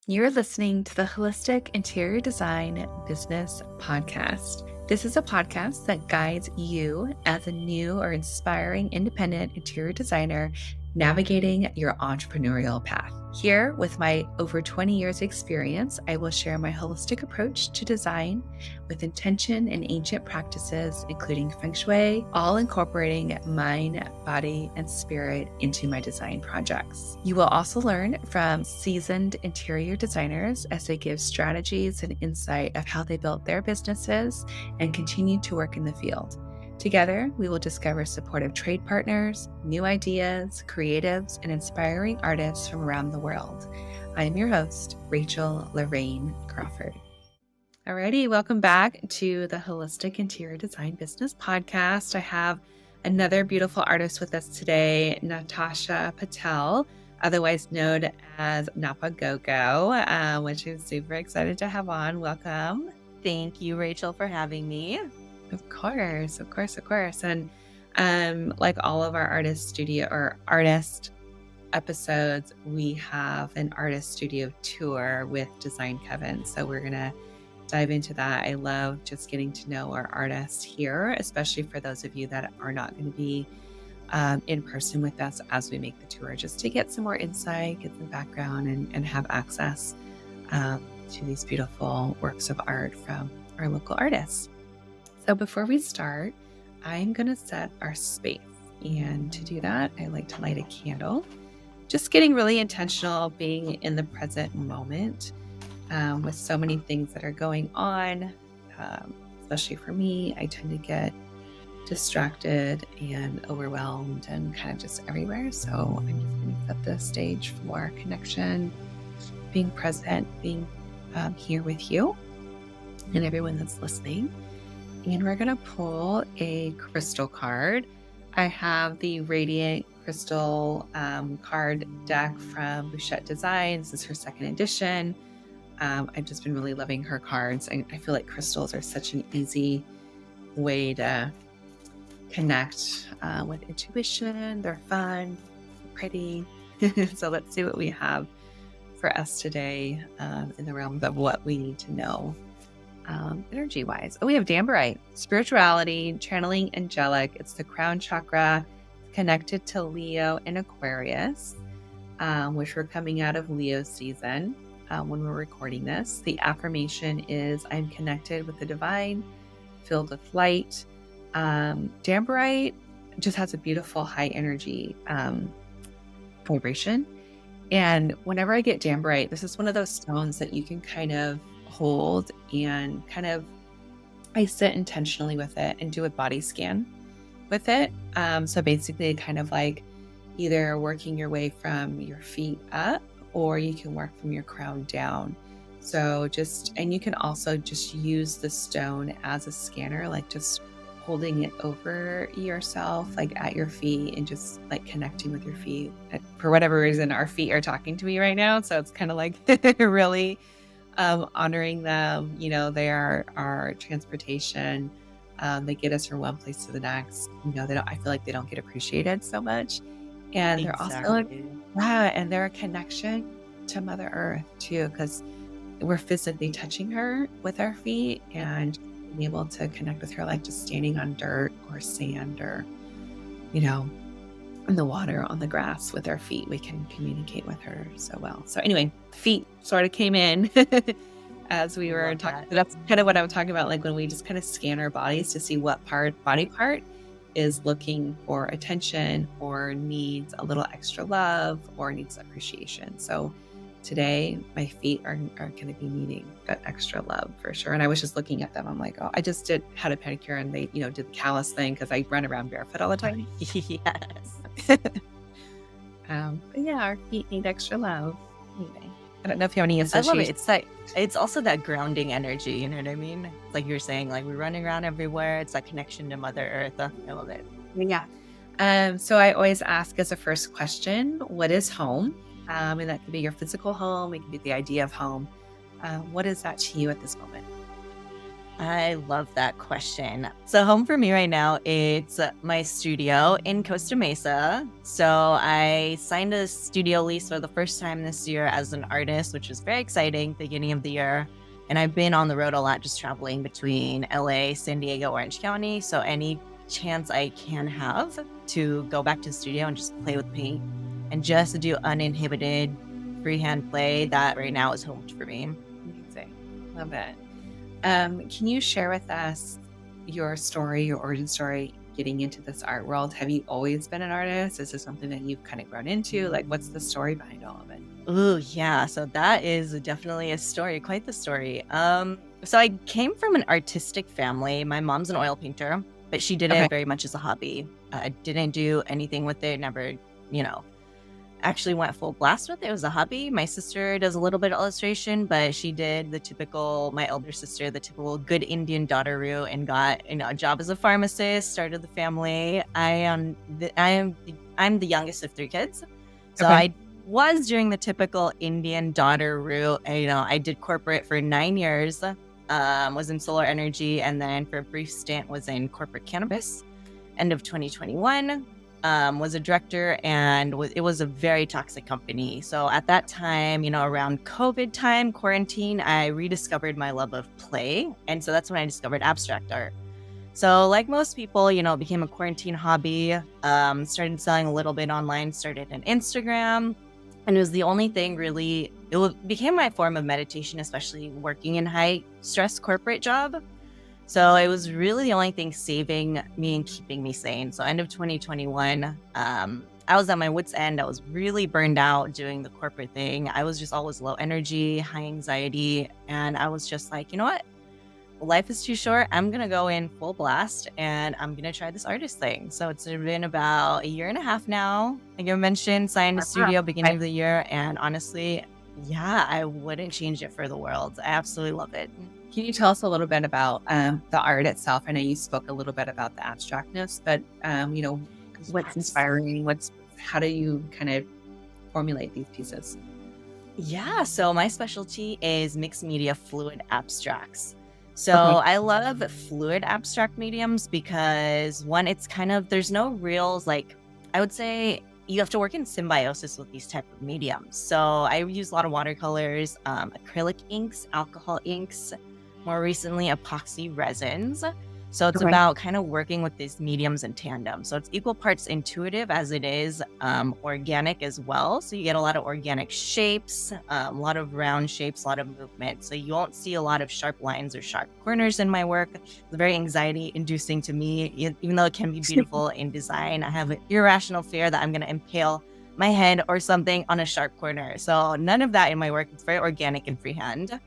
You're listening to the Holistic Interior Design Business Podcast. This is a podcast that guides you as a new or inspiring independent interior designer navigating your entrepreneurial path. Here, with my over 20 years experience, I will share my holistic approach to design with intention and ancient practices, including feng shui, all incorporating mind, body, and spirit into my design projects. You will also learn from seasoned interior designers as they give strategies and insight of how they built their businesses and continue to work in the field. Together, we will discover supportive trade partners, new ideas, creatives, and inspiring artists from around the world. I am your host, Rachel Lorraine Crawford. Alrighty, welcome back to the Holistic Interior Design Business Podcast. I have another beautiful artist with us today, Natasha Patel, otherwise known as Napa Gogo, which I'm super excited to have on. Welcome. Thank you, Rachel, for having me. Of course. And like all of our artist episodes, we have an artist studio tour with Design Coven. So we're going to dive into that. I love just getting to know our artists here, especially for those of you that are not going to be in person with us as we make the tour, just to get some more insight, get some background, and have access to these beautiful works of art from our local artists. So before we start, I'm going to set our space. And to do that, I like to light a candle. Just getting really intentional, being in the present moment with so many things that are going on. Especially for me, I tend to get distracted and overwhelmed and kind of just everywhere. So I'm just going to set the stage for connection, being present, being here with you and everyone that's listening. And we're going to pull a crystal card. I have the Radiant Crystal card deck from Bouchette Designs. This is her second edition. I've just been really loving her cards. I feel like crystals are such an easy way to connect with intuition. They're fun, pretty. So let's see what we have for us today in the realms of what we need to know. Energy-wise. We have Damberite, spirituality, channeling angelic. It's the crown chakra connected to Leo and Aquarius, which we're coming out of Leo season when we're recording this. The affirmation is, I'm connected with the divine, filled with light. Damberite just has a beautiful high energy vibration. And whenever I get Damberite, this is one of those stones that you can kind of hold and I sit intentionally with it and do a body scan with it. So basically kind of like either working your way from your feet up, or you can work from your crown down. So and you can also just use the stone as a scanner, like just holding it over yourself, like at your feet, and just like connecting with your feet. For whatever reason, our feet are talking to me right now. So it's kind of like really honoring them. You know, they are our transportation. They get us from one place to the next. You know, I feel like they don't get appreciated so much. And they're also, and they're a connection to Mother Earth too, because we're physically touching her with our feet and being able to connect with her, like just standing on dirt or sand or, you know, in the water, on the grass with our feet. We can communicate with her so well. So anyway, feet sort of came in as we were talking. That's kind of what I was talking about, like when we just kind of scan our bodies to see what body part is looking for attention or needs a little extra love or needs appreciation. So today, my feet are going to be needing that extra love for sure. And I was just looking at them. I'm like, oh, I just had a pedicure and they, did the callus thing because I run around barefoot all the time. Yes. But yeah, our feet need extra love. Anyway, I don't know if you have any associations. I love it. It's also that grounding energy. You know what I mean? Like you're saying, like we're running around everywhere. It's that connection to Mother Earth. I love it. Yeah. So I always ask as a first question, what is home? And that could be your physical home. It could be the idea of home. What is that to you at this moment? I love that question. So home for me right now, it's my studio in Costa Mesa. So I signed a studio lease for the first time this year as an artist, which was very exciting, beginning of the year. And I've been on the road a lot, just traveling between LA, San Diego, Orange County. So any chance I can have to go back to the studio and just play with paint and just do uninhibited freehand play, that right now is home for me. Amazing. Love it. Can you share with us your story, your origin story, getting into this art world? Have you always been an artist? Is this something that you've kind of grown into? Like, what's the story behind all of it? Ooh, yeah. So that is definitely a story, quite the story. So I came from an artistic family. My mom's an oil painter, but she did Okay. it very much as a hobby. Didn't do anything with it, never, you know, actually went full blast with it. It was a hobby. My sister does a little bit of illustration, but she did the typical, my elder sister, the typical good Indian daughter route and got, a job as a pharmacist, started the family. I'm the youngest of three kids. So Okay. I was doing the typical Indian daughter route. I did corporate for 9 years, was in solar energy, and then for a brief stint was in corporate cannabis. End of 2021, was a director, and it was a very toxic company. So at that time, around COVID time, quarantine, I rediscovered my love of play. And so that's when I discovered abstract art. So like most people, it became a quarantine hobby, started selling a little bit online, started an Instagram, and it was the only thing really, became my form of meditation, especially working in high stress corporate job. So it was really the only thing saving me and keeping me sane. So end of 2021, I was at my wit's end. I was really burned out doing the corporate thing. I was just always low energy, high anxiety. And I was just like, you know what? Life is too short. I'm going to go in full blast and I'm going to try this artist thing. So it's been about a year and a half now. Like I mentioned, signed a Wow. studio beginning of the year. And honestly, yeah, I wouldn't change it for the world. I absolutely love it. Can you tell us a little bit about the art itself? I know you spoke a little bit about the abstractness, but what's Yes. inspiring? How do you kind of formulate these pieces? Yeah, so my specialty is mixed media fluid abstracts. So Okay. I love fluid abstract mediums because one, it's kind of, there's no reals, like I would say you have to work in symbiosis with these type of mediums. So I use a lot of watercolors, acrylic inks, alcohol inks, more recently epoxy resins. So it's Okay. about kind of working with these mediums in tandem. So it's equal parts intuitive as it is organic as well. So you get a lot of organic shapes, a lot of round shapes, a lot of movement. So you won't see a lot of sharp lines or sharp corners in my work. It's very anxiety inducing to me, even though it can be beautiful in design. I have an irrational fear that I'm going to impale my head or something on a sharp corner. So none of that in my work. It's very organic and freehand.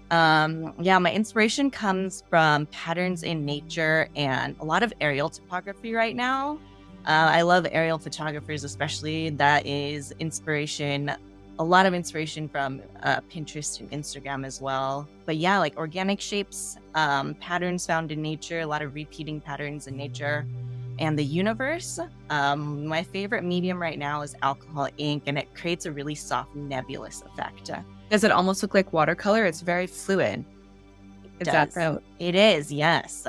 Yeah, my inspiration comes from patterns in nature and a lot of aerial topography right now. I love aerial photographers, especially. That is inspiration, a lot of inspiration from Pinterest and Instagram as well. But yeah, like organic shapes, patterns found in nature, a lot of repeating patterns in nature and the universe. My favorite medium right now is alcohol ink, and it creates a really soft nebulous effect. Does it almost look like watercolor? It's very fluid. Is that Does. the It is, yes.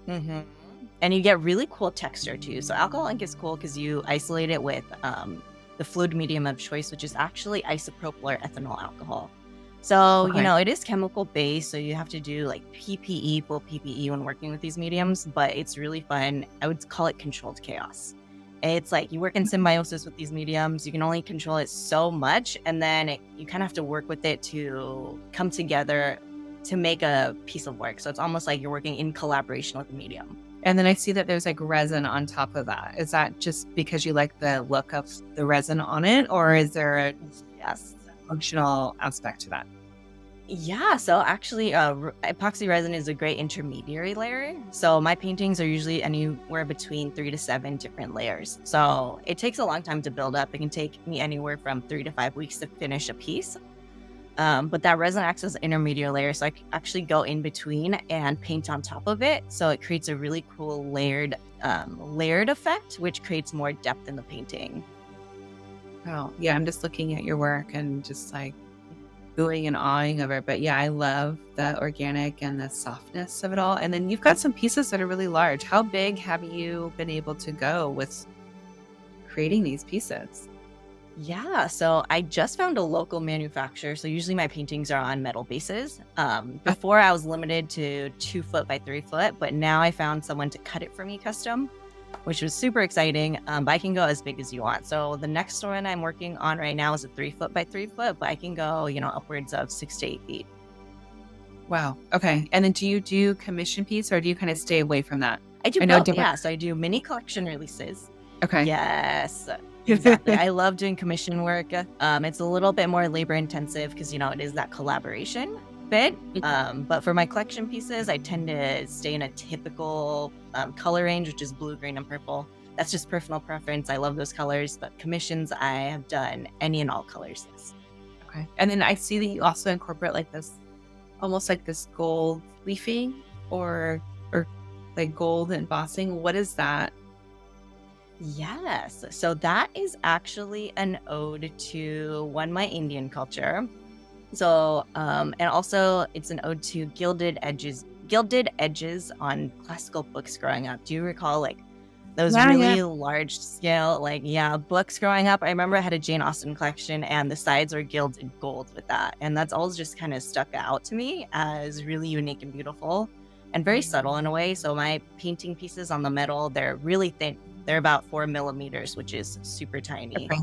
hmm And you get really cool texture too. So alcohol ink is cool because you isolate it with the fluid medium of choice, which is actually isopropyl ethanol alcohol. So, okay? it is chemical based. So you have to do like PPE, full PPE when working with these mediums, but it's really fun. I would call it controlled chaos. It's like you work in symbiosis with these mediums. You can only control it so much. And then you kind of have to work with it to come together to make a piece of work. So it's almost like you're working in collaboration with the medium. And then I see that there's like resin on top of that. Is that just because you like the look of the resin on it, or is there a Yes. functional aspect to that? Yeah, so actually, epoxy resin is a great intermediary layer. So my paintings are usually anywhere between 3 to 7 different layers. So it takes a long time to build up. It can take me anywhere from 3 to 5 weeks to finish a piece. But that resin acts as an intermediate layer, so I can actually go in between and paint on top of it. So it creates a really cool layered effect, which creates more depth in the painting. Oh, yeah. I'm just looking at your work and just like oohing and awing over it. But yeah, I love the organic and the softness of it all. And then you've got some pieces that are really large. How big have you been able to go with creating these pieces? Yeah, so I just found a local manufacturer. So usually my paintings are on metal bases. Before I was limited to 2 foot by 3 foot, but now I found someone to cut it for me custom, which was super exciting. But I can go as big as you want. So the next one I'm working on right now is a 3 foot by 3 foot, but I can go, upwards of 6 to 8 feet. Wow. Okay. And then do you do commission piece or do you kind of stay away from that? I do I know both. different. Yeah, so I do mini collection releases. Okay. Yes, exactly. I love doing commission work. It's a little bit more labor intensive because, it is that collaboration bit. But for my collection pieces, I tend to stay in a typical color range, which is blue, green, and purple. That's just personal preference. I love those colors, but commissions, I have done any and all colors. Yes. Okay. And then I see that you also incorporate like this, almost like this gold leafing or like gold embossing. What is that? Yes. So that is actually an ode to my Indian culture. So, and also it's an ode to gilded edges on classical books growing up. Do you recall like those really large scale, books growing up? I remember I had a Jane Austen collection and the sides were gilded gold with that. And that's always just kind of stuck out to me as really unique and beautiful and very subtle in a way. So my painting pieces on the metal, they're really thin. They're about 4 millimeters, which is super tiny. Okay.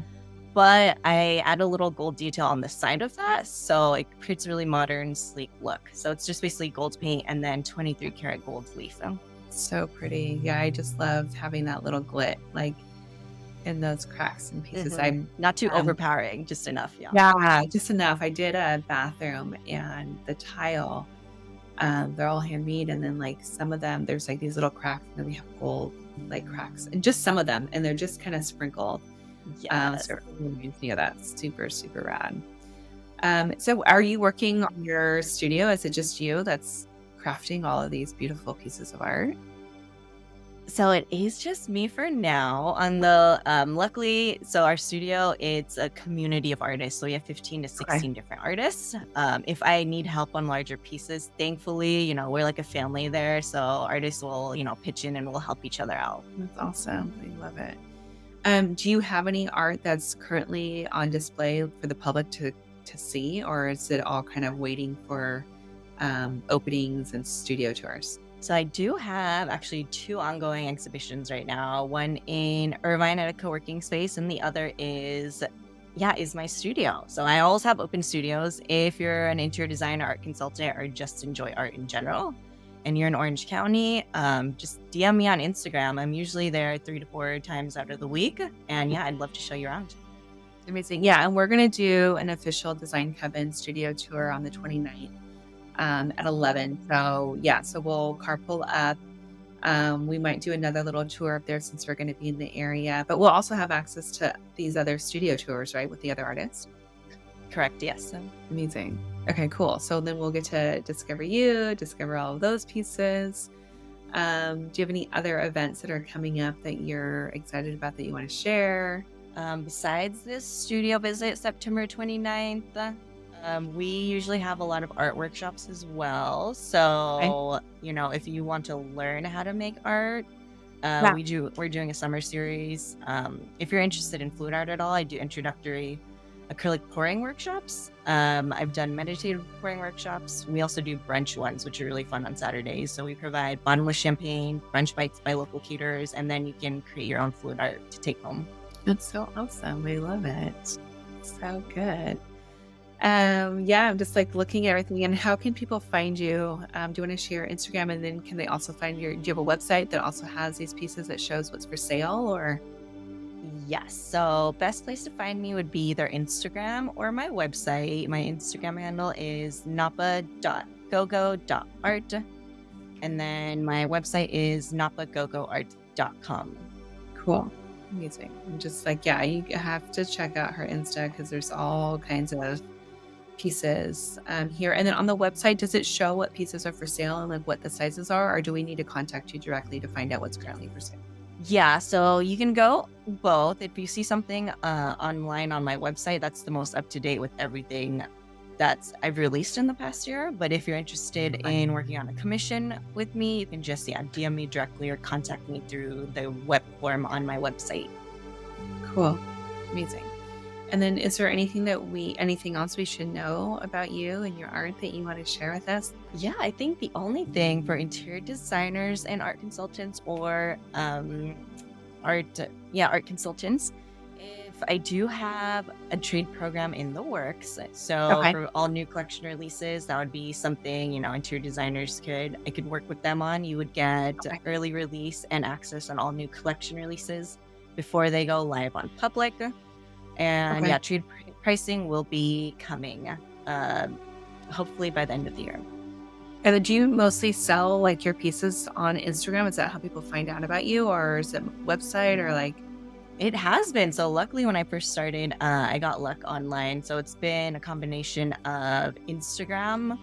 But I add a little gold detail on the side of that, so it creates a really modern, sleek look. So it's just basically gold paint and then 23 karat gold leaf. So pretty. Yeah, I just love having that little glit, like in those cracks and pieces. I'm not too overpowering, just enough. Yeah, just enough. I did a bathroom and the tile, they're all handmade, and then like some of them, there's like these little cracks, and then we have gold like cracks, and just some of them, and they're just kind of sprinkled. Yes. So it reminds me of that. Super, super rad. So are you working on your studio? Is it just you that's crafting all of these beautiful pieces of art? So it is just me for now. On the luckily, so our studio, it's a community of artists. So we have 15 to 16 different artists. If I need help on larger pieces, thankfully, we're like a family there. So artists will, pitch in and we'll help each other out. That's awesome. I love it. Do you have any art that's currently on display for the public to see, or is it all kind of waiting for openings and studio tours? So I do have actually 2 ongoing exhibitions right now. One in Irvine at a co-working space, and the other is my studio. So I always have open studios. If you're an interior designer, art consultant, or just enjoy art in general, and you're in Orange County, just DM me on Instagram. I'm usually there 3 to 4 times out of the week. And I'd love to show you around. Amazing. Yeah, and we're going to do an official Design Coven studio tour on the 29th at 11. So we'll carpool up. We might do another little tour up there since we're going to be in the area, but we'll also have access to these other studio tours, right, with the other artists? Correct, yes. Amazing. Okay, cool. So then we'll get to discover all of those pieces. Do you have any other events that are coming up that you're excited about that you want to share? Besides this studio visit, September 29th, we usually have a lot of art workshops as well. So, if you want to learn how to make art, we're doing a summer series. If you're interested in fluid art at all, I do introductory acrylic pouring workshops. I've done meditative pouring workshops. We also do brunch ones, which are really fun on Saturdays. So we provide bottomless champagne, brunch bites by local caterers, and then you can create your own fluid art to take home. That's so awesome. We love it. So good. I'm just like looking at everything. And how can people find you? Do you want to share Instagram, and then can they also find do you have a website that also has these pieces that shows what's for sale, or? Yes. So best place to find me would be either Instagram or my website. My Instagram handle is napa.gogo.art. And then my website is napagogoart.com. Cool. Amazing. I'm just like, you have to check out her Insta because there's all kinds of pieces here. And then on the website, does it show what pieces are for sale and like what the sizes are, or do we need to contact you directly to find out what's currently for sale? Yeah, so you can go both. If you see something online on my website, that's the most up to date with everything that I've released in the past year. But if you're interested in working on a commission with me, you can just DM me directly or contact me through the web form on my website. Cool. Amazing. And then is there anything else we should know about you and your art that you want to share with us? Yeah, I think the only thing for interior designers and art consultants or art consultants, if I do have a trade program in the works. So Okay. for all new collection releases, that would be something, interior designers I could work with them on. You would get Okay. early release and access on all new collection releases before they go live on public. And Okay. trade pricing will be coming, hopefully by the end of the year. And then do you mostly sell like your pieces on Instagram? Is that how people find out about you, or is it website or like? It has been. So luckily when I first started, I got luck online. So it's been a combination of Instagram,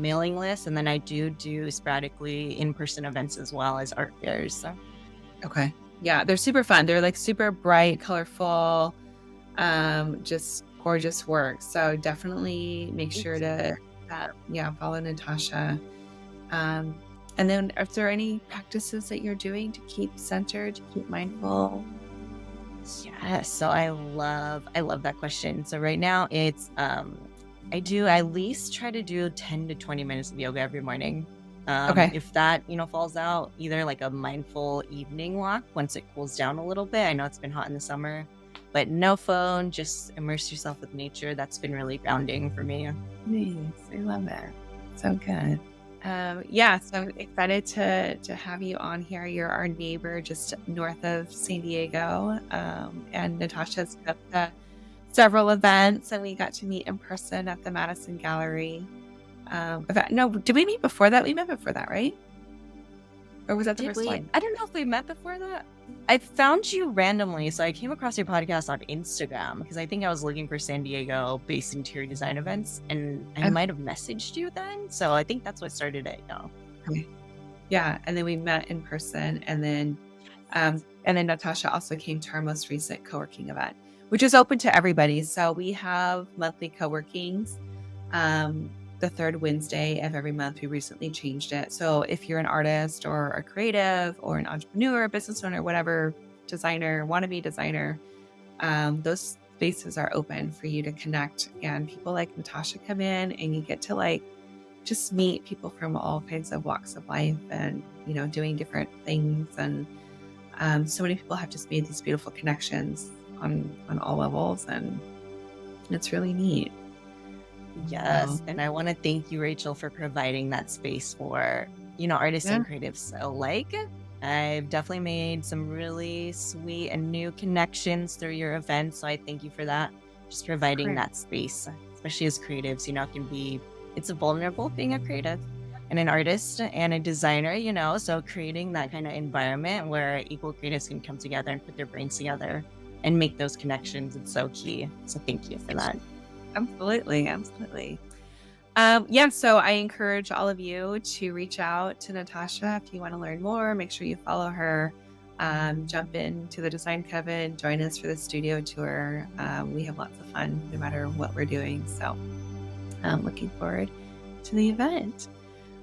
mailing lists, and then I do sporadically in-person events as well as art fairs. So. Okay. Yeah, they're super fun. They're like super bright, colorful, just gorgeous work. So definitely make sure to follow Natasha. And then are there any practices that you're doing to keep centered, to keep mindful? Yeah, so I love that question. So right now it's I do at least try to do 10 to 20 minutes of yoga every morning. Okay. If that, falls out, either like a mindful evening walk once it cools down a little bit. I know it's been hot in the summer, but no phone, just immerse yourself with nature. That's been really grounding for me. Nice. I love it. So good. So I'm excited to have you on here. You're our neighbor just north of San Diego. And Natasha's got several events, and we got to meet in person at the Madison Gallery. No, did we meet before that? We met before that, right? Or was that the first one? I don't know if we met before that. I found you randomly. So I came across your podcast on Instagram because I think I was looking for San Diego-based interior design events, and I might have messaged you then. So I think that's what started it. Okay. Yeah, and then we met in person, and then Natasha also came to our most recent co-working event, which is open to everybody. So we have monthly co-workings. The third Wednesday of every month. We recently changed it. So if you're an artist or a creative or an entrepreneur, business owner, whatever, designer, wannabe designer, those spaces are open for you to connect. And people like Natasha come in, and you get to like just meet people from all kinds of walks of life and, doing different things. And so many people have just made these beautiful connections on all levels. And it's really neat. Yes. And I want to thank you, Rachel, for providing that space for, artists and creatives alike. I've definitely made some really sweet and new connections through your events. So I thank you for that. Just providing that space, especially as creatives, it's a vulnerable being a creative and an artist and a designer, so creating that kind of environment where equal creatives can come together and put their brains together and make those connections. It's so key. So thank you for that. Absolutely. So I encourage all of you to reach out to Natasha if you want to learn more. Make sure you follow her. Jump into the Design Coven. Join us for the studio tour. We have lots of fun no matter what we're doing. So I'm looking forward to the event.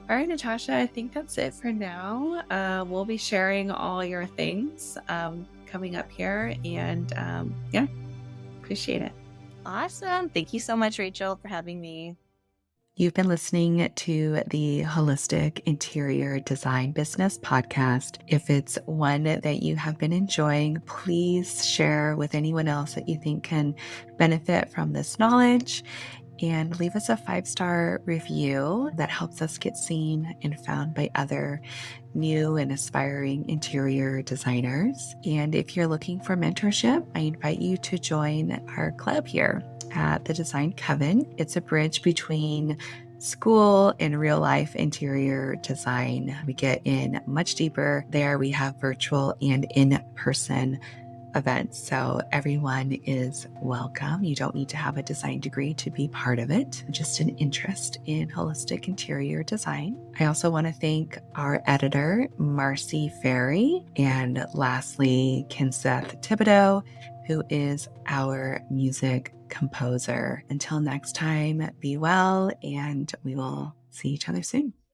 All right, Natasha, I think that's it for now. We'll be sharing all your things coming up here. And appreciate it. Awesome. Thank you so much, Rachel, for having me. You've been listening to the Holistic Interior Design Business Podcast. If it's one that you have been enjoying, please share with anyone else that you think can benefit from this knowledge, and leave us a 5-star review that helps us get seen and found by other new and aspiring interior designers. And if you're looking for mentorship, I invite you to join our club here at the Design Coven. It's a bridge between school and real life interior design. We get in much deeper there. We have virtual and in-person events. So everyone is welcome. You don't need to have a design degree to be part of it, just an interest in holistic interior design. I also want to thank our editor, Marcy Ferry, and lastly, Kinseth Thibodeau, who is our music composer. Until next time, be well, and we will see each other soon.